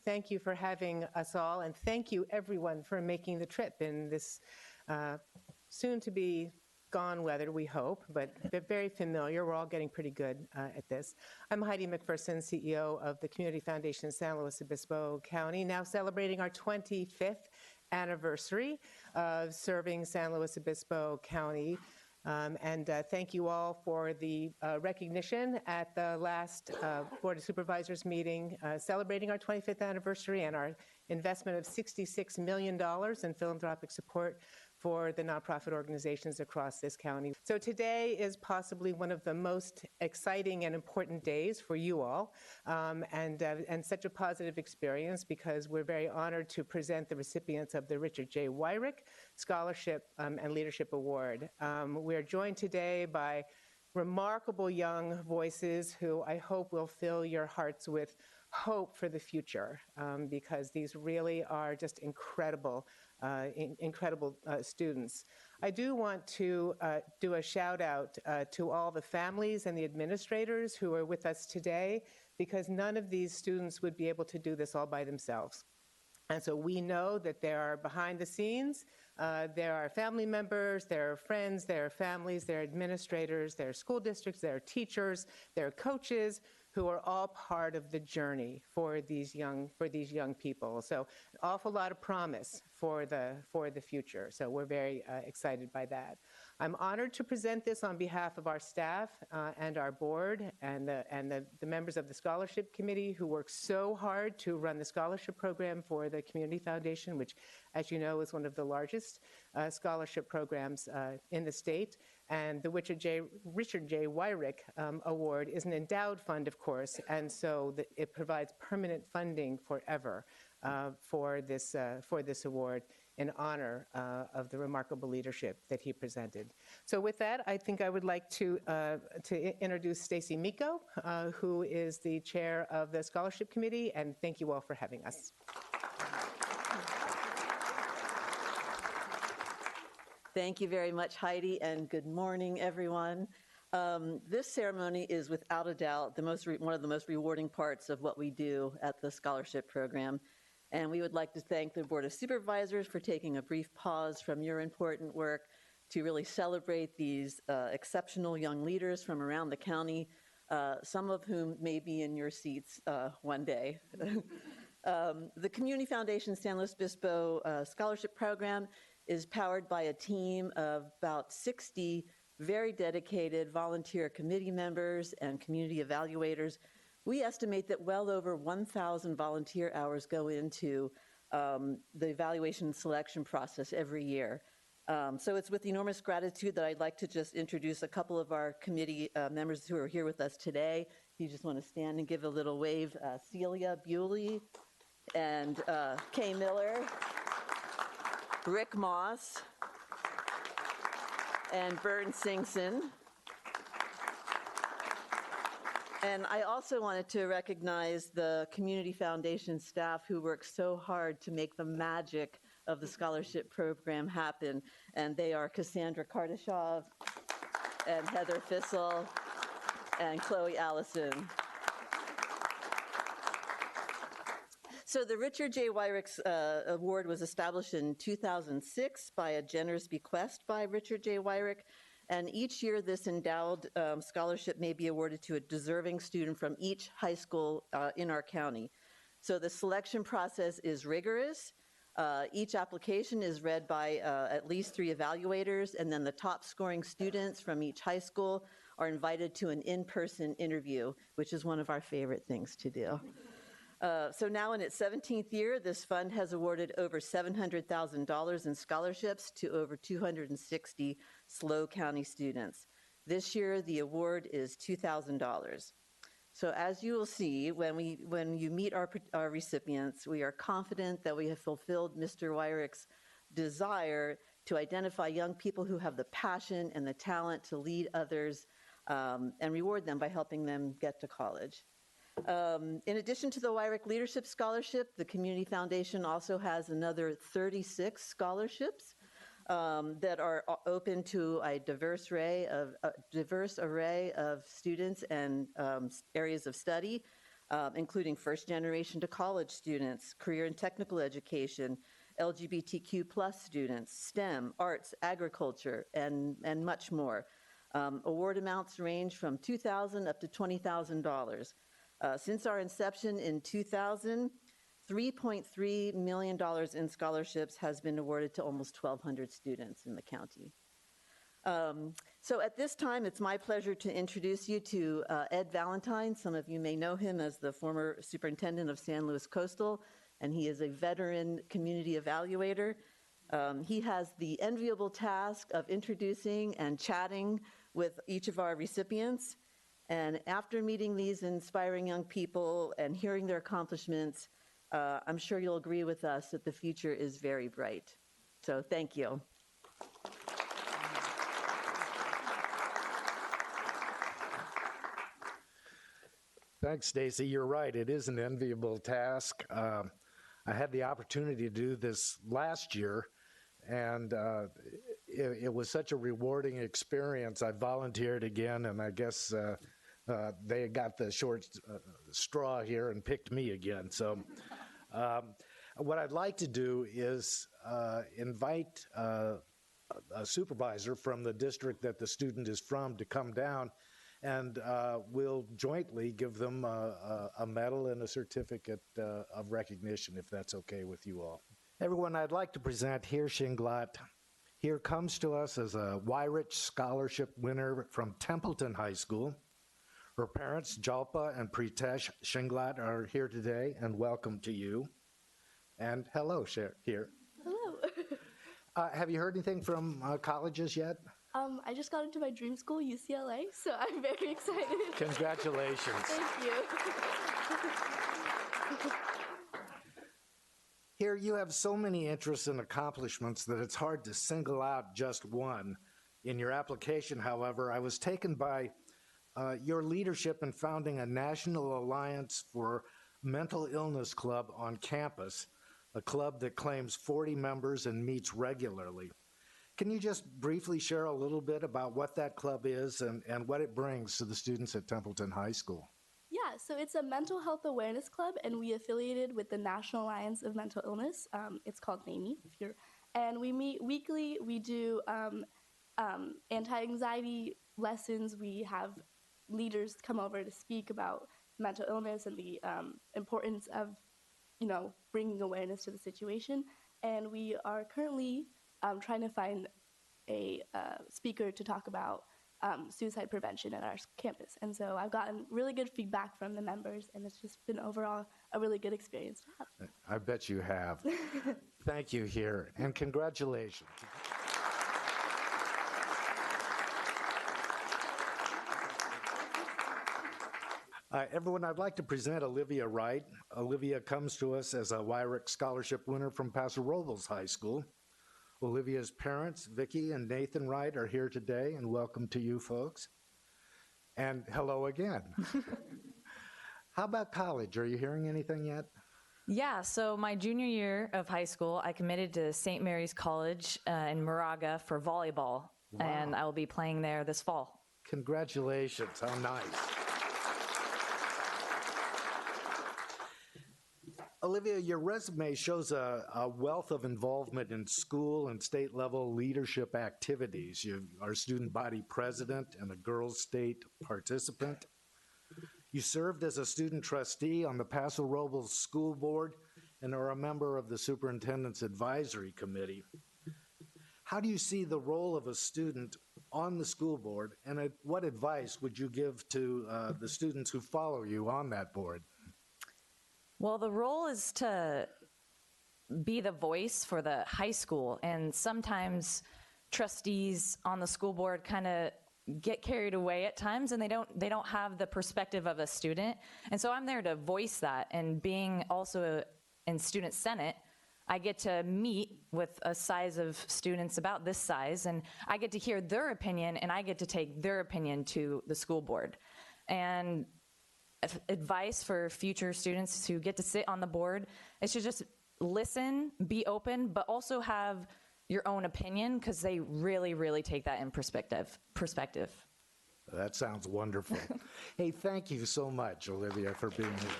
Thank you for having us all, and thank you everyone for making the trip in this soon-to-be gone weather, we hope, but they're very familiar. We're all getting pretty good at this. I'm Heidi McPherson, CEO of the Community Foundation San Luis Obispo County, now celebrating our 25th anniversary of serving San Luis Obispo County. Thank you all for the recognition at the last Board of Supervisors meeting celebrating our 25th anniversary and our investment of $66 million in philanthropic support for the nonprofit organizations across this county. So today is possibly one of the most exciting and important days for you all, and such a positive experience because we're very honored to present the recipients of the Richard J. Weyhrich Scholarship and Leadership Award. We're joined today by remarkable young voices who I hope will fill your hearts with hope for the future, because these really are just incredible students. I do want to do a shout out to all the families and the administrators who are with us today, because none of these students would be able to do this all by themselves. And so we know that there are behind the scenes, there are family members, there are friends, there are families, there are administrators, there are school districts, there are teachers, there are coaches who are all part of the journey for these young people. So an awful lot of promise for the future. So we're very excited by that. I'm honored to present this on behalf of our staff and our board and the members of the scholarship committee who work so hard to run the scholarship program for the Community Foundation, which, as you know, is one of the largest scholarship programs in the state. And the Richard J. Weyhrich Award is an endowed fund, of course, and so it provides permanent funding forever for this award in honor of the remarkable leadership that he presented. So with that, I think I would like to introduce Stacy Miko, who is the chair of the scholarship committee, and thank you all for having us. Thank you very much, Heidi, and good morning, everyone. This ceremony is without a doubt one of the most rewarding parts of what we do at the scholarship program. And we would like to thank the Board of Supervisors for taking a brief pause from your important work to really celebrate these exceptional young leaders from around the county, some of whom may be in your seats one day. The Community Foundation San Luis Obispo Scholarship Program is powered by a team of about 60 very dedicated volunteer committee members and community evaluators. We estimate that well over 1,000 volunteer hours go into the evaluation and selection process every year. So it's with enormous gratitude that I'd like to just introduce a couple of our committee members who are here with us today. If you just want to stand and give a little wave, Celia Bewley and Kay Miller, Rick Moss, and Vern Singson. And I also wanted to recognize the Community Foundation staff who work so hard to make the magic of the scholarship program happen. And they are Cassandra Kardashev and Heather Fissel and Chloe Allison. So the Richard J. Weyhrich Award was established in 2006 by a generous bequest by Richard J. Weyhrich. And each year, this endowed scholarship may be awarded to a deserving student from each high school in our county. So the selection process is rigorous. Each application is read by at least 3 evaluators, and then the top scoring students from each high school are invited to an in-person interview, which is one of our favorite things to do. So now in its 17th year, this fund has awarded over $700,000 in scholarships to over 260 SLO County students. This year, the award is $2,000. So as you will see, when you meet our recipients, we are confident that we have fulfilled Mr. Weyrich's desire to identify young people who have the passion and the talent to lead others and reward them by helping them get to college. In addition to the Weyhrich Leadership Scholarship, the Community Foundation also has another 36 scholarships that are open to a diverse array of students and areas of study. including first generation to college students, career and technical education, LGBTQ plus students, STEM, arts, agriculture, and much more. Award amounts range from $2,000 up to $20,000. Since our inception in 2000, $3.3 million in scholarships has been awarded to almost 1,200 students in the county. So at this time, it's my pleasure to introduce you to Ed Valentine. Some of you may know him as the former superintendent of San Luis Coastal, and he is a veteran community evaluator. He has the enviable task of introducing and chatting with each of our recipients. And after meeting these inspiring young people and hearing their accomplishments, I'm sure you'll agree with us that the future is very bright. So thank you. Thanks, Stacy. You're right. It is an enviable task. I had the opportunity to do this last year, and it was such a rewarding experience. I volunteered again, and I guess they got the short straw here and picked me again. So what I'd like to do is invite a supervisor from the district that the student is from to come down, and we'll jointly give them a medal and a certificate of recognition, if that's okay with you all. Everyone, I'd like to present Heer Shinglot. Heer comes to us as a Weyhrich Scholarship winner from Templeton High School. Her parents, Jalpa and Pritesh Shinglot, are here today, and welcome to you. And hello, Heer. Hello. Have you heard anything from colleges yet? I just got into my dream school, UCLA, so I'm very excited. Congratulations. Thank you. Here, you have so many interests and accomplishments that it's hard to single out just one. In your application, however, I was taken by your leadership in founding a National Alliance for Mental Illness Club on campus, a club that claims 40 members and meets regularly. Can you just briefly share a little bit about what that club is and what it brings to the students at Templeton High School? Yeah, so it's a mental health awareness club, and we affiliated with the National Alliance of Mental Illness. It's called NAMI, and we meet weekly. We do anti-anxiety lessons. We have leaders come over to speak about mental illness and the importance of, bringing awareness to the situation. And we are currently trying to find a speaker to talk about suicide prevention at our campus. And so I've gotten really good feedback from the members, and it's just been overall a really good experience to have. I bet you have. Thank you, Heer, and congratulations. Everyone, I'd like to present Olivia Wright. Olivia comes to us as a Weyhrich Scholarship winner from Paso Robles High School. Olivia's parents, Vicki and Nathan Wright, are here today, and welcome to you folks. And hello again. How about college? Are you hearing anything yet? Yeah, so my junior year of high school, I committed to St. Mary's College in Moraga for volleyball, and I will be playing there this fall. Congratulations, how nice. Olivia, your resume shows a wealth of involvement in school and state level leadership activities. You are student body president and a girls state participant. You served as a student trustee on the Paso Robles School Board and are a member of the Superintendent's Advisory Committee. How do you see the role of a student on the school board, and what advice would you give to the students who follow you on that board? Well, the role is to be the voice for the high school, and sometimes trustees on the school board kind of get carried away at times, and they don't have the perspective of a student. And so I'm there to voice that, and being also in student senate, I get to meet with a size of students about this size, and I get to hear their opinion, and I get to take their opinion to the school board. And advice for future students who get to sit on the board is to just listen, be open, but also have your own opinion, because they really, really take that in perspective. That sounds wonderful. Hey, thank you so much, Olivia, for being here.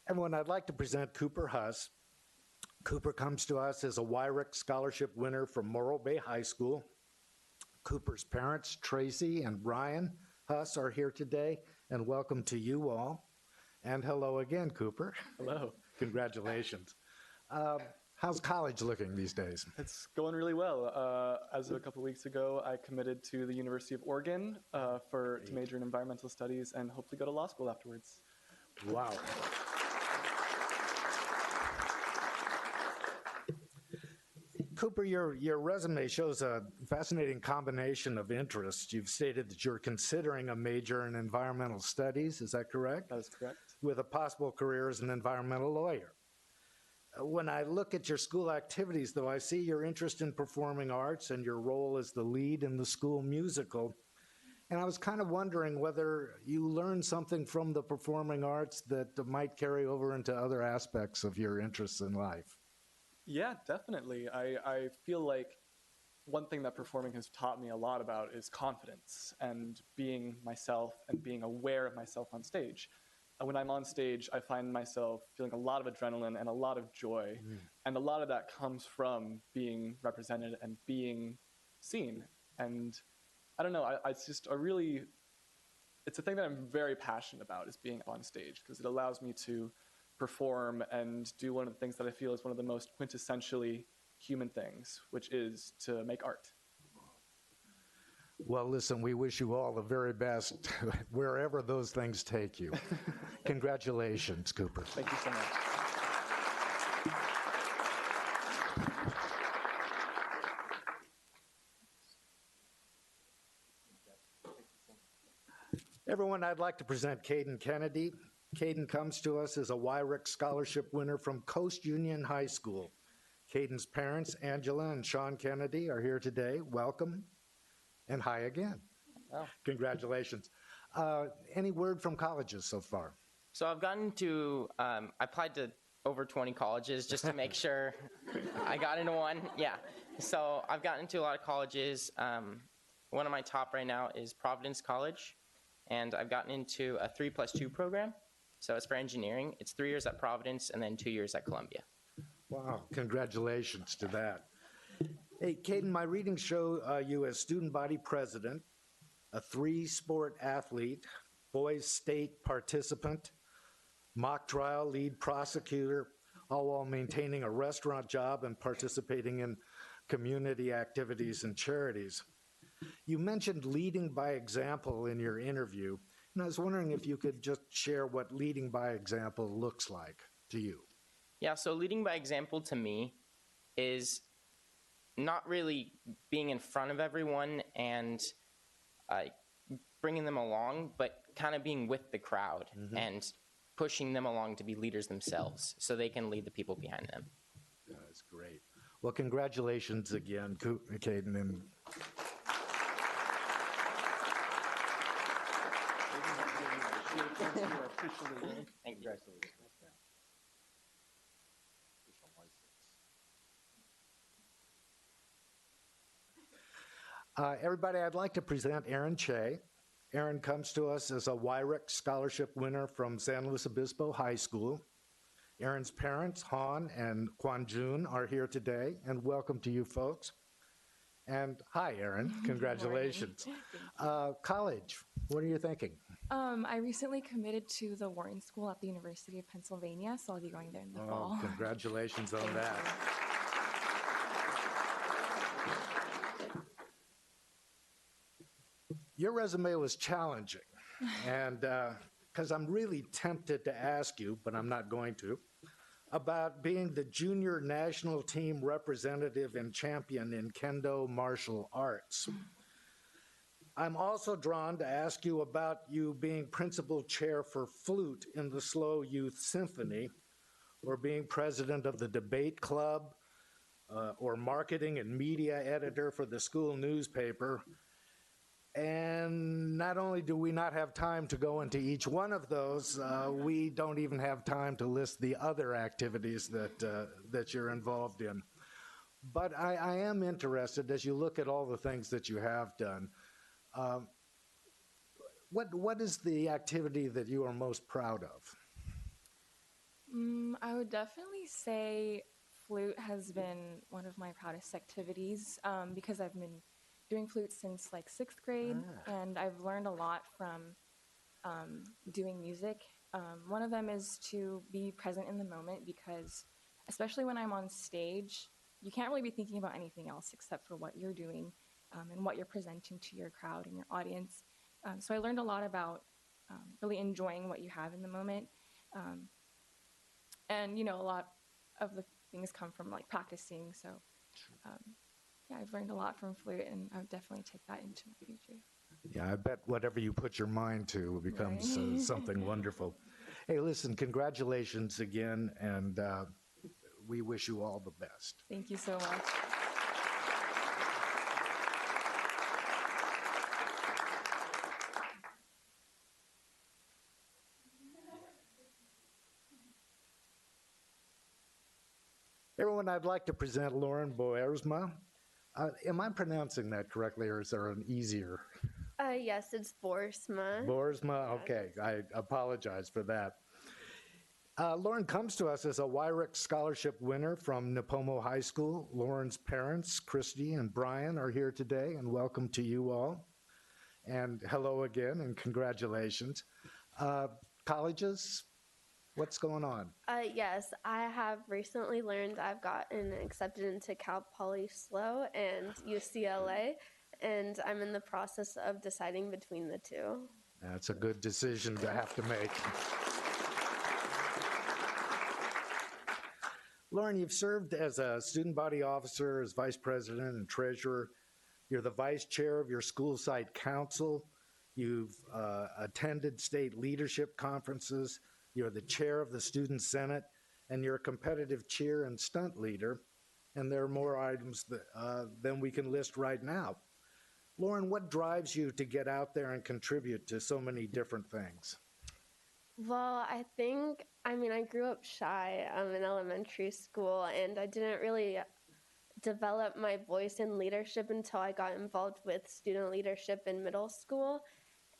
Everyone, I'd like to present Cooper Huss. Cooper comes to us as a Weyhrich Scholarship winner from Morro Bay High School. Cooper's parents, Tracy and Brian Huss, are here today, and welcome to you all. And hello again, Cooper. Hello. Congratulations. How's college looking these days? It's going really well. As of a couple weeks ago, I committed to the University of Oregon to major in environmental studies and hopefully go to law school afterwards. Wow. Cooper, your resume shows a fascinating combination of interests. You've stated that you're considering a major in environmental studies, is that correct? That is correct. With a possible career as an environmental lawyer. When I look at your school activities, though, I see your interest in performing arts and your role as the lead in the school musical. And I was kind of wondering whether you learned something from the performing arts that might carry over into other aspects of your interests in life. Yeah, definitely. I feel like one thing that performing has taught me a lot about is confidence and being myself and being aware of myself on stage. And when I'm on stage, I find myself feeling a lot of adrenaline and a lot of joy. And a lot of that comes from being represented and being seen. And I don't know, it's a thing that I'm very passionate about, is being on stage, because it allows me to perform and do one of the things that I feel is one of the most quintessentially human things, which is to make art. Well, listen, we wish you all the very best wherever those things take you. Congratulations, Cooper. Thank you so much. Everyone, I'd like to present Caiden Kennedy. Caiden comes to us as a Weyhrich Scholarship winner from Coast Union High School. Caiden's parents, Angela and Sean Kennedy, are here today. Welcome, and hi again. Oh. Congratulations. Any word from colleges so far? So I've gotten to, I applied to over 20 colleges just to make sure I got into one. Yeah. So I've gotten into a lot of colleges. One of my top right now is Providence College, and I've gotten into a 3+2 program. So it's for engineering. It's 3 years at Providence and then 2 years at Columbia. Wow, congratulations to that. Hey, Caiden, my readings show you as student body president, a 3-sport athlete, boys state participant, mock trial lead prosecutor, all while maintaining a restaurant job and participating in community activities and charities. You mentioned leading by example in your interview, and I was wondering if you could just share what leading by example looks like to you. Yeah, so leading by example to me is not really being in front of everyone and bringing them along, but kind of being with the crowd and pushing them along to be leaders themselves so they can lead the people behind them. That's great. Well, congratulations again, Caiden. And Thank you. Everybody, I'd like to present Erin Chae. Erin comes to us as a Weyhrich Scholarship winner from San Luis Obispo High School. Erin's parents, Han and Kwanjun, are here today, and welcome to you folks. And hi, Erin, congratulations. College, what are you thinking? I recently committed to the Wharton School at the University of Pennsylvania, so I'll be going there in the fall. Congratulations on that. Your resume was challenging, and because I'm really tempted to ask you, but I'm not going to, about being the junior national team representative and champion in Kendo martial arts. I'm also drawn to ask you about you being principal chair for flute in the Slow Youth Symphony, or being president of the debate club, or marketing and media editor for the school newspaper. And not only do we not have time to go into each one of those, we don't even have time to list the other activities that you're involved in. But I am interested, as you look at all the things that you have done, what is the activity that you are most proud of? I would definitely say flute has been one of my proudest activities because I've been doing flute since like 6th grade, and I've learned a lot from doing music. One of them is to be present in the moment because, especially when I'm on stage, you can't really be thinking about anything else except for what you're doing and what you're presenting to your crowd and your audience. So I learned a lot about really enjoying what you have in the moment. And, you know, a lot of the things come from like practicing. So yeah, I've learned a lot from flute, and I would definitely take that into my future. Yeah, I bet whatever you put your mind to becomes something wonderful. Hey, listen, congratulations again, and we wish you all the best. Thank you so much. Everyone, I'd like to present Lauren Boersma. Am I pronouncing that correctly, or is there an easier? Yes, it's Boersma. Boersma, okay. I apologize for that. Lauren comes to us as a Weyhrich Scholarship winner from Nipomo High School. Lauren's parents, Christy and Brian, are here today, and welcome to you all. And hello again, and congratulations. Colleges, what's going on? Yes, I have recently learned I've gotten accepted into Cal Poly SLO and UCLA, and I'm in the process of deciding between the two. That's a good decision to have to make. Lauren, you've served as a student body officer, as vice president and treasurer. You're the vice chair of your school site council. You've attended state leadership conferences. You're the chair of the student senate, and you're a competitive cheer and stunt leader. And there are more items than we can list right now. Lauren, what drives you to get out there and contribute to so many different things? Well, I grew up shy in elementary school, and I didn't really develop my voice in leadership until I got involved with student leadership in middle school.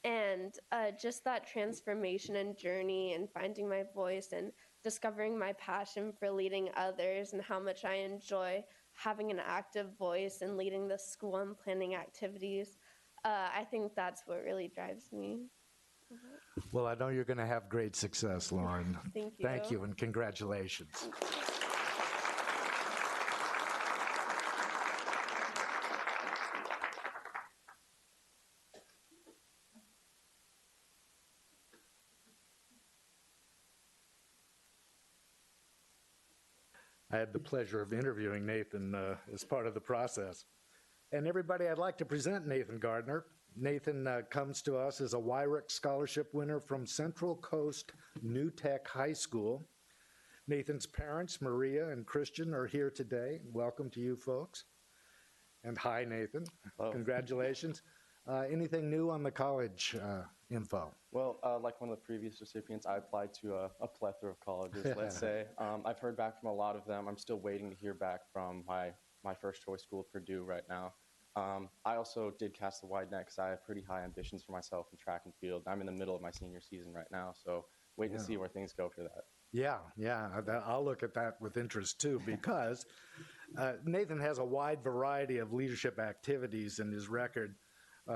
And just that transformation and journey and finding my voice and discovering my passion for leading others and how much I enjoy having an active voice and leading the school and planning activities, I think that's what really drives me. Well, I know you're going to have great success, Lauren. Thank you. Thank you, and congratulations. I had the pleasure of interviewing Nathan as part of the process. And everybody, I'd like to present Nathan Gardner. Nathan comes to us as a Weyhrich Scholarship winner from Central Coast New Tech High School. Nathan's parents, Maria and Christian, are here today. Welcome to you folks. And hi, Nathan. Hello. Congratulations. Anything new on the college info? Well, like one of the previous recipients, I applied to a plethora of colleges, let's say. I've heard back from a lot of them. I'm still waiting to hear back from my first choice school, Purdue, right now. I also did cast the wide net because I have pretty high ambitions for myself in track and field. I'm in the middle of my senior season right now, so waiting to see where things go for that. Yeah, I'll look at that with interest too, because Nathan has a wide variety of leadership activities in his record.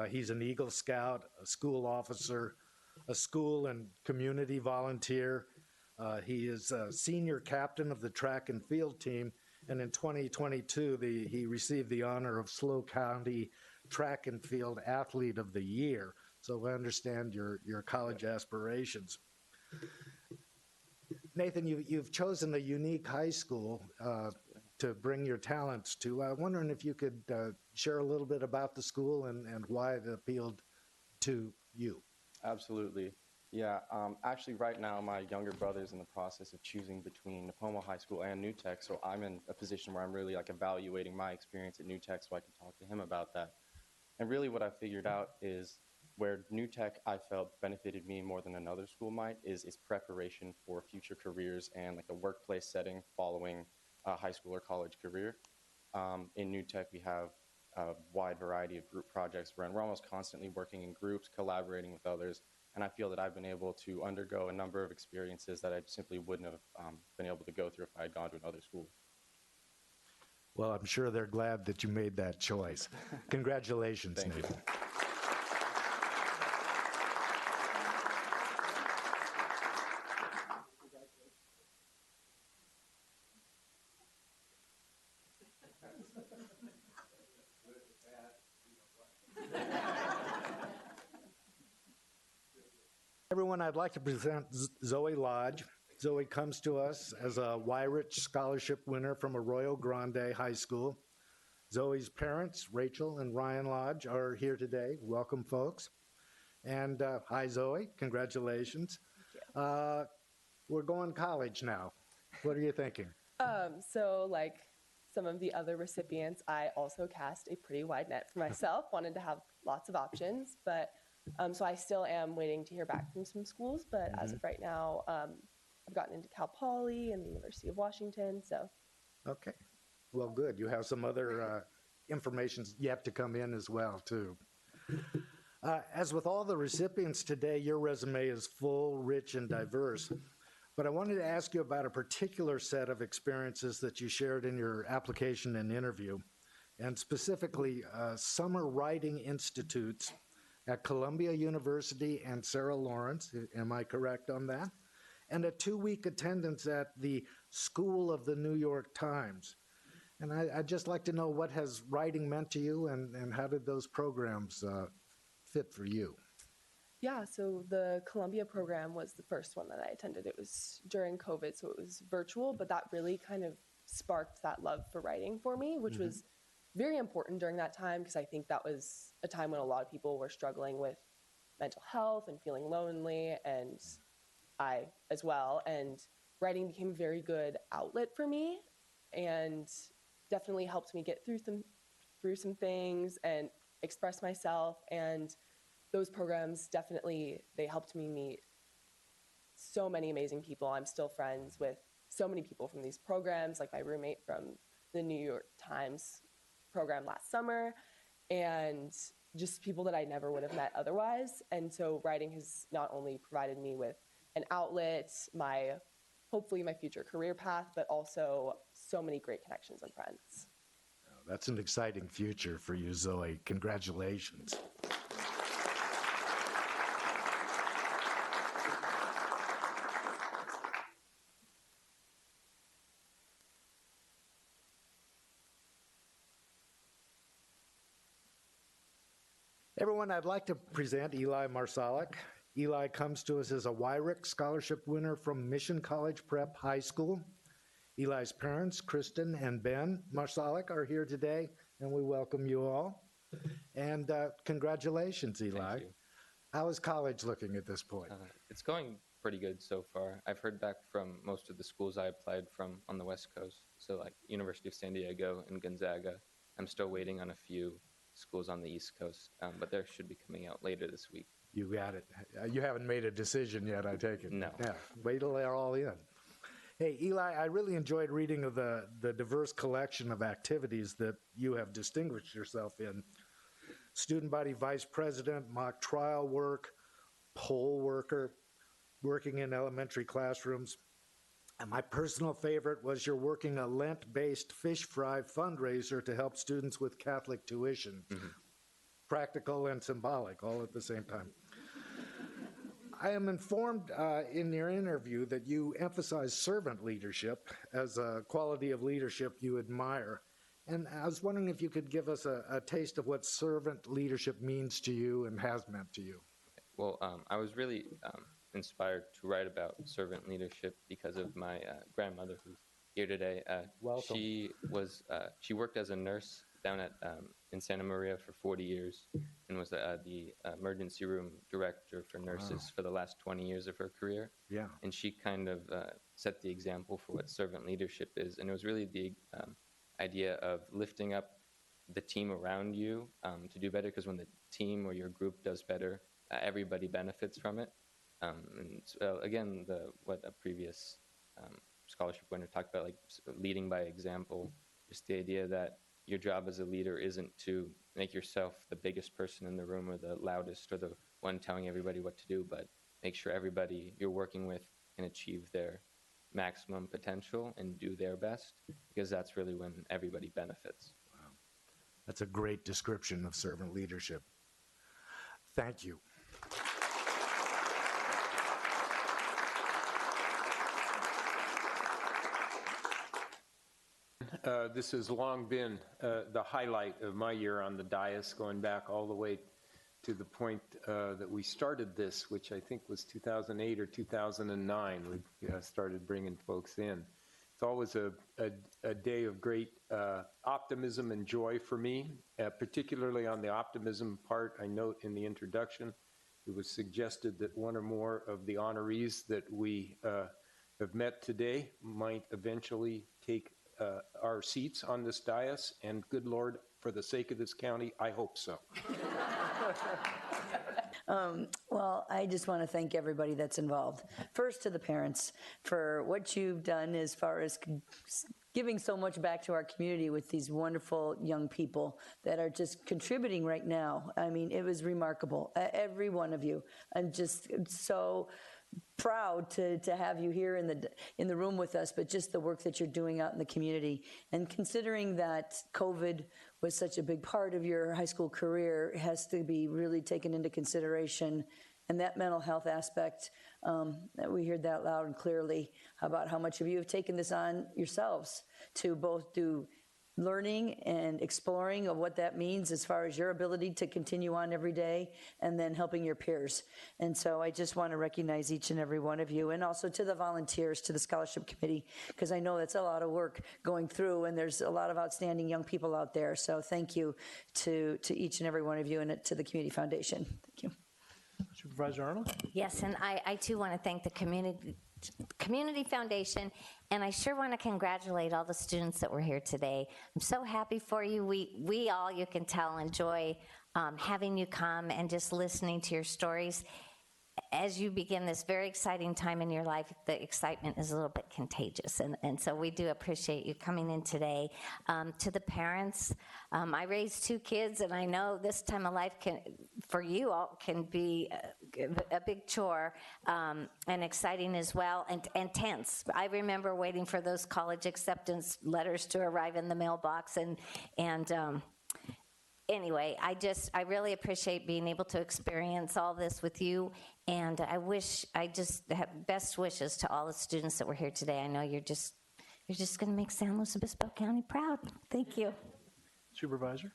He's an Eagle Scout, a school officer, a school and community volunteer. He is a senior captain of the track and field team, and in 2022, he received the honor of SLO County Track and Field Athlete of the Year. So I understand your college aspirations. Nathan, you've chosen a unique high school to bring your talents to. I'm wondering if you could share a little bit about the school and why it appealed to you. Absolutely. Yeah, actually right now my younger brother's in the process of choosing between Nipomo High School and New Tech, so I'm in a position where I'm really like evaluating my experience at New Tech so I can talk to him about that. And really what I figured out is where New Tech I felt benefited me more than another school might is preparation for future careers and like a workplace setting following a high school or college career. In New Tech, we have a wide variety of group projects where we're almost constantly working in groups, collaborating with others. And I feel that I've been able to undergo a number of experiences that I simply wouldn't have been able to go through if I had gone to another school. Well, I'm sure they're glad that you made that choice. Congratulations, Thank you. Nathan. Everyone, I'd like to present Zoe Lodge. Zoe comes to us as a Weyhrich Scholarship winner from Arroyo Grande High School. Zoe's parents, Rachel and Ryan Lodge, are here today. Welcome, folks. And hi, Zoe. Congratulations. We're going to college now. What are you thinking? So like some of the other recipients, I also cast a pretty wide net for myself, wanted to have lots of options, but so I still am waiting to hear back from some schools, but as of right now, I've gotten into Cal Poly and the University of Washington, so. Okay. Well, good. You have some other information yet to come in as well, too. As with all the recipients today, your resume is full, rich, and diverse. But I wanted to ask you about a particular set of experiences that you shared in your application and interview, and specifically summer writing institutes at Columbia University and Sarah Lawrence. Am I correct on that? And a 2-week attendance at the School of the New York Times. And I'd just like to know, what has writing meant to you, and how did those programs fit for you? Yeah, so the Columbia program was the first one that I attended. It was during COVID, so it was virtual, but that really kind of sparked that love for writing for me, which was very important during that time, because I think that was a time when a lot of people were struggling with mental health and feeling lonely, and I as well. And writing became a very good outlet for me, and definitely helped me get through some things and express myself. And those programs definitely, they helped me meet so many amazing people. I'm still friends with so many people from these programs, like my roommate from the New York Times program last summer, and just people that I never would have met otherwise. And so writing has not only provided me with an outlet, hopefully my future career path, but also so many great connections and friends. That's an exciting future for you, Zoe. Congratulations. Everyone, I'd like to present Eli Marsalek. Eli comes to us as a Weyhrich Scholarship winner from Mission College Prep High School. Eli's parents, Kristen and Ben Marsalek, are here today, and we welcome you all. And congratulations, Eli. Thank you. How is college looking at this point? It's going pretty good so far. I've heard back from most of the schools I applied from on the West Coast, so like University of San Diego and Gonzaga. I'm still waiting on a few schools on the East Coast, but they should be coming out later this week. You got it. You haven't made a decision yet, I take it. No. Yeah, wait till they're all in. Hey, Eli, I really enjoyed reading of the diverse collection of activities that you have distinguished yourself in. Student body vice president, mock trial work, poll worker, working in elementary classrooms. And my personal favorite was your working a Lent-based fish fry fundraiser to help students with Catholic tuition. Practical and symbolic, all at the same time. I am informed in your interview that you emphasize servant leadership as a quality of leadership you admire. And I was wondering if you could give us a taste of what servant leadership means to you and has meant to you. Well, I was really inspired to write about servant leadership because of my grandmother, who's here today. Welcome. She worked as a nurse down at in Santa Maria for 40 years and was the emergency room director for nurses for the last 20 years of her career. Yeah. And she kind of set the example for what servant leadership is. And it was really the idea of lifting up the team around you to do better, because when the team or your group does better, everybody benefits from it. And so, again, what a previous scholarship winner talked about, like leading by example, just the idea that your job as a leader isn't to make yourself the biggest person in the room or the loudest or the one telling everybody what to do, but make sure everybody you're working with can achieve their maximum potential and do their best, because that's really when everybody benefits. Wow. That's a great description of servant leadership. Thank you. This has long been the highlight of my year on the dais, going back all the way to the point that we started this, which I think was 2008 or 2009. We started bringing folks in. It's always a day of great optimism and joy for me, particularly on the optimism part. I note in the introduction, it was suggested that one or more of the honorees that we have met today might eventually take our seats on this dais, and good Lord, for the sake of this county, I hope so. Well, I just want to thank everybody that's involved. First, to the parents for what you've done as far as giving so much back to our community with these wonderful young people that are just contributing right now. I mean, it was remarkable. Every one of you. I'm just so proud to have you here in the room with us, but just the work that you're doing out in the community. And considering that COVID was such a big part of your high school career, it has to be really taken into consideration. And that mental health aspect, we heard that loud and clearly about how much of you have taken this on yourselves to both do learning and exploring of what that means as far as your ability to continue on every day, and then helping your peers. And so I just want to recognize each and every one of you, and also to the volunteers, to the scholarship committee, because I know that's a lot of work going through, and there's a lot of outstanding young people out there. So thank you to each and every one of you, and to the Community Foundation. Thank you. Supervisor Arnold? Yes, and I too want to thank the Community Foundation, and I sure want to congratulate all the students that were here today. I'm so happy for you. We all, you can tell, enjoy having you come and just listening to your stories. As you begin this very exciting time in your life, the excitement is a little bit contagious, and so we do appreciate you coming in today. To the parents, I raised 2 kids, and I know this time of life for you all can be a big chore, and exciting as well, and tense. I remember waiting for those college acceptance letters to arrive in the mailbox, and anyway, I really appreciate being able to experience all this with you, and I just have best wishes to all the students that were here today. I know you're just going to make San Luis Obispo County proud. Thank you. Supervisor?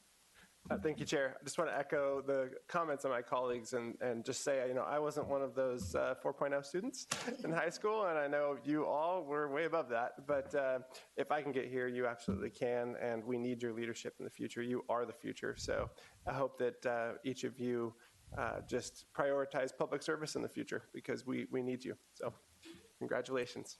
Thank you, Chair. I just want to echo the comments of my colleagues and just say, I wasn't one of those 4.0 students in high school, and I know you all were way above that. But if I can get here, you absolutely can, and we need your leadership in the future. You are the future. So I hope that each of you just prioritize public service in the future, because we need you. So congratulations.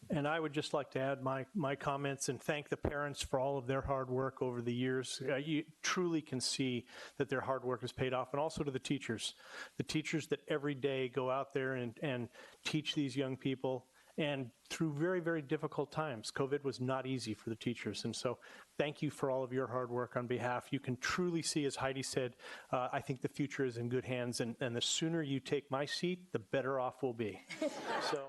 And I would just like to add my comments and thank the parents for all of their hard work over the years. You truly can see that their hard work has paid off, and also to the teachers that every day go out there and teach these young people, and through very, very difficult times. COVID was not easy for the teachers, and so thank you for all of your hard work on behalf. You can truly see, as Heidi said, I think the future is in good hands, and the sooner you take my seat, the better off we'll be. So.